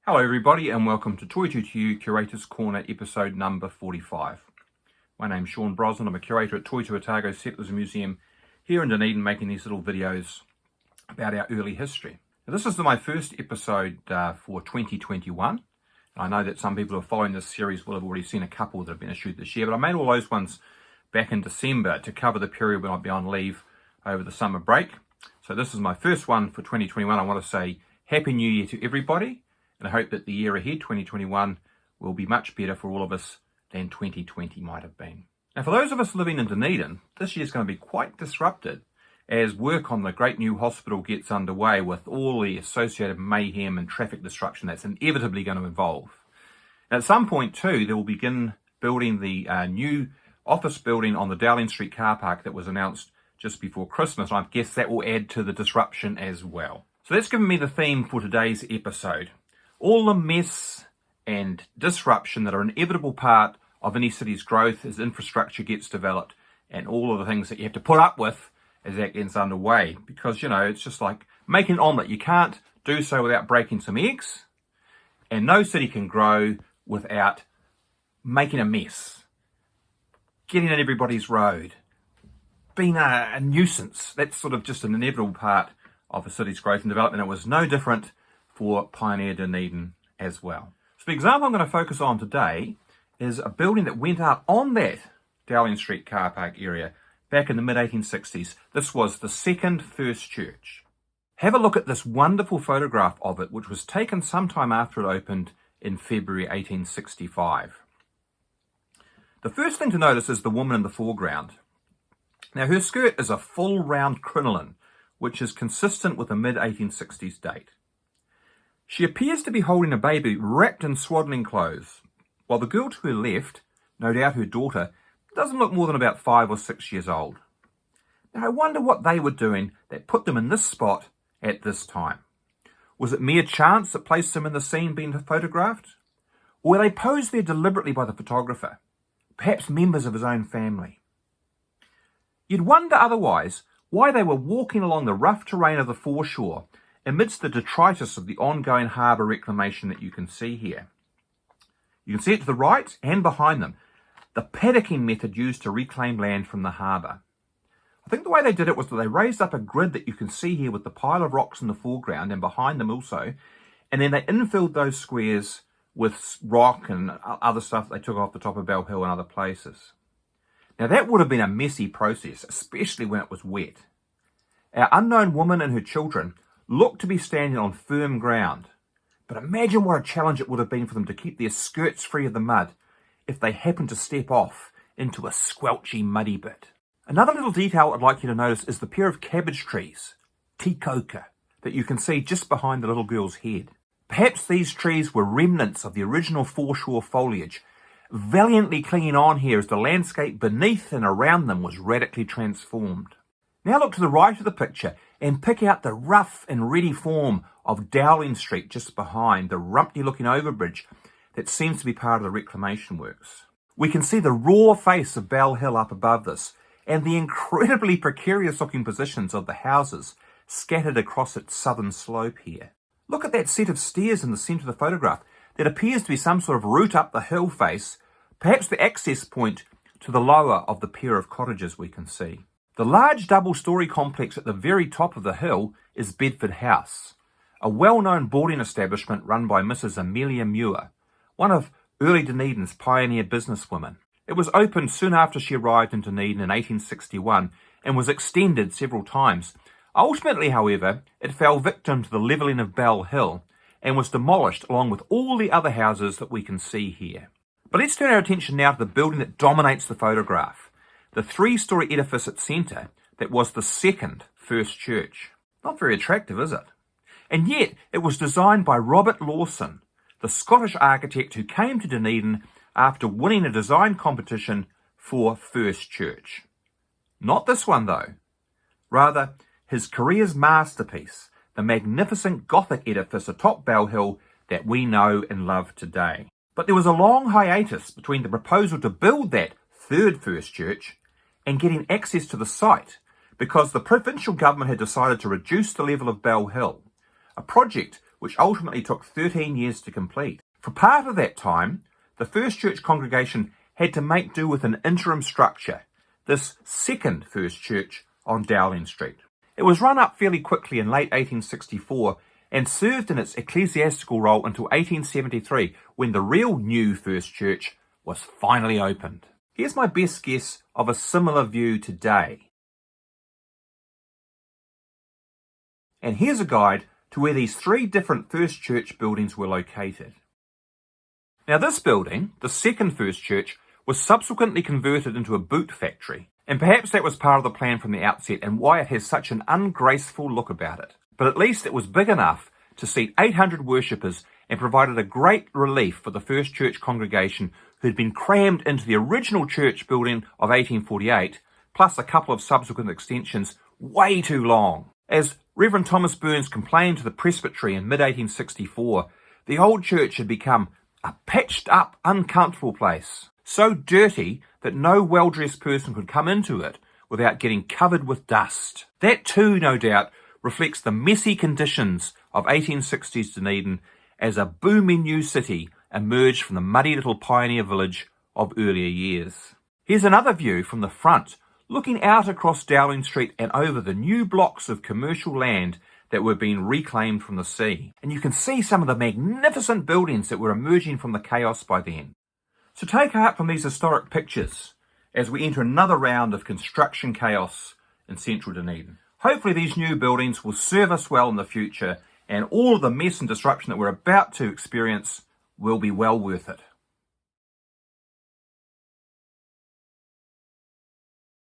Hello everybody and welcome to Toitu to You Curator's Corner episode number 45. My name's Sean Brosnan. I'm a curator at Toitu Otago Settlers Museum here in Dunedin, making these little videos about our early history. Now, this is my first episode for 2021. I know that some people who are following this series will have already seen a couple that have been issued this year, but I made all those ones back in December to cover the period when I'll be on leave over the summer break. So this is my first one for 2021. I want to say Happy New Year to everybody, and I hope that the year ahead, 2021, will be much better for all of us than 2020 might have been. Now, for those of us living in Dunedin, this year is going to be quite disrupted as work on the great new hospital gets underway with all the associated mayhem and traffic disruption that's inevitably going to involve. At some point too, they will begin building the new office building on the Dowling Street car park that was announced just before Christmas. I guess that will add to the disruption as well. So that's given me the theme for today's episode. All the mess and disruption that are an inevitable part of any city's growth as infrastructure gets developed, and all of the things that you have to put up with as that gets underway. Because, you know, it's just like making an omelette. You can't do so without breaking some eggs, and no city can grow without making a mess, getting in everybody's road, being a nuisance. That's sort of just an inevitable part of a city's growth and development. It was no different for Pioneer Dunedin as well. So the example I'm going to focus on today is a building that went up on that Dowling Street car park area back in the mid-1860s. This was the second First Church. Have a look at this wonderful photograph of it, which was taken sometime after it opened in February 1865. The first thing to notice is the woman in the foreground. Now, her skirt is a full round crinoline, which is consistent with a mid-1860s date. She appears to be holding a baby wrapped in swaddling clothes, while the girl to her left, no doubt her daughter, doesn't look more than about 5 or 6 years old. Now, I wonder what they were doing that put them in this spot at this time. Was it mere chance that placed them in the scene being photographed? Or were they posed there deliberately by the photographer, perhaps members of his own family? You'd wonder otherwise why they were walking along the rough terrain of the foreshore amidst the detritus of the ongoing harbour reclamation that you can see here. You can see it to the right and behind them, the Paddocking Method used to reclaim land from the harbour. I think the way they did it was that they raised up a grid that you can see here with the pile of rocks in the foreground and behind them also, and then they infilled those squares with rock and other stuff they took off the top of Bell Hill and other places. Now that would have been a messy process, especially when it was wet. Our unknown woman and her children looked to be standing on firm ground, but imagine what a challenge it would have been for them to keep their skirts free of the mud if they happened to step off into a squelchy, muddy bit. Another little detail I'd like you to notice is the pair of cabbage trees, Tikoka, that you can see just behind the little girl's head. Perhaps these trees were remnants of the original foreshore foliage, valiantly clinging on here as the landscape beneath and around them was radically transformed. Now look to the right of the picture and pick out the rough and ready form of Dowling Street just behind the rumpty-looking overbridge that seems to be part of the reclamation works. We can see the raw face of Bell Hill up above this and the incredibly precarious-looking positions of the houses scattered across its southern slope here. Look at that set of stairs in the centre of the photograph. That appears to be some sort of route up the hill face, perhaps the access point to the lower of the pair of cottages we can see. The large double-storey complex at the very top of the hill is Bedford House, a well-known boarding establishment run by Mrs. Amelia Muir, one of early Dunedin's pioneer businesswomen. It was opened soon after she arrived in Dunedin in 1861 and was extended several times. Ultimately, however, it fell victim to the levelling of Bell Hill and was demolished along with all the other houses that we can see here. But let's turn our attention now to the building that dominates the photograph, the 3-storey edifice at centre that was the second First Church. Not very attractive, is it? And yet, it was designed by Robert Lawson, the Scottish architect who came to Dunedin after winning a design competition for First Church. Not this one, though. Rather, his career's masterpiece, the magnificent Gothic edifice atop Bell Hill that we know and love today. But there was a long hiatus between the proposal to build that third First Church and getting access to the site because the provincial government had decided to reduce the level of Bell Hill, a project which ultimately took 13 years to complete. For part of that time, the First Church congregation had to make do with an interim structure, this second First Church on Dowling Street. It was run up fairly quickly in late 1864 and served in its ecclesiastical role until 1873, when the real new First Church was finally opened. Here's my best guess of a similar view today. And here's a guide to where these three different First Church buildings were located. Now this building, the second First Church, was subsequently converted into a boot factory, and perhaps that was part of the plan from the outset and why it has such an ungraceful look about it. But at least it was big enough to seat 800 worshippers and provided a great relief for the First Church congregation who had been crammed into the original church building of 1848, plus a couple of subsequent extensions, way too long. As Reverend Thomas Burns complained to the presbytery in mid-1864, the old church had become a patched-up, uncomfortable place, so dirty that no well-dressed person could come into it without getting covered with dust. That too, no doubt, reflects the messy conditions of 1860s Dunedin as a booming new city emerged from the muddy little pioneer village of earlier years. Here's another view from the front, looking out across Dowling Street and over the new blocks of commercial land that were being reclaimed from the sea. And you can see some of the magnificent buildings that were emerging from the chaos by then. So take heart from these historic pictures as we enter another round of construction chaos in central Dunedin. Hopefully these new buildings will serve us well in the future, and all of the mess and disruption that we're about to experience will be well worth it.